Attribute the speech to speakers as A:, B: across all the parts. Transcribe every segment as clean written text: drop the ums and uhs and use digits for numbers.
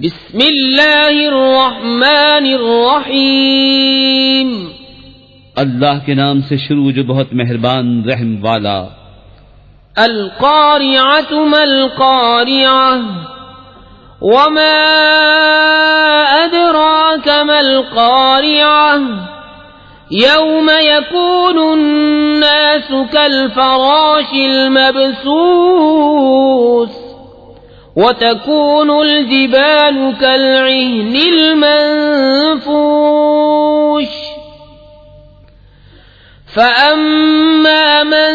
A: بسم اللہ الرحمن الرحیم.
B: اللہ کے نام سے شروع جو بہت مہربان رحم والا.
A: القارعۃ ما القارعۃ وما ادراک ما القارعۃ یوم یکون الناس کالفراش المبثوث وتكون الجبال كالعهن المنفوش فأما من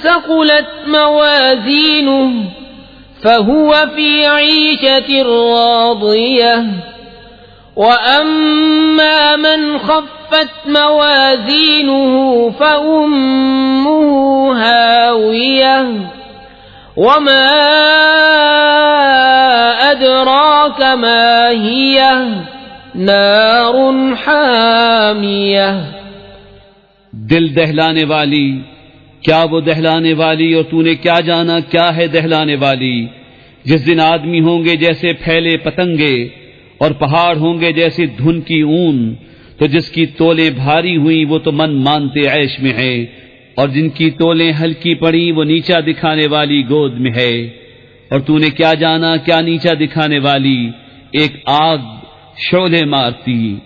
A: ثقلت موازينه فهو في عيشة راضية وأما من خفت موازينه فأمه هاوية وما أدراك ما هي نار حامية.
B: دل دہلانے والی، کیا وہ دہلانے والی، اور تو نے کیا جانا کیا ہے دہلانے والی. جس دن آدمی ہوں گے جیسے پھیلے پتنگے اور پہاڑ ہوں گے جیسے دھن کی اون، تو جس کی تولیں بھاری ہوئیں وہ تو من مانتے عیش میں ہے، اور جن کی تولیں ہلکی پڑی وہ نیچا دکھانے والی گود میں ہے. اور تو نے کیا جانا کیا نیچا دکھانے والی، ایک آگ شعلے مارتی.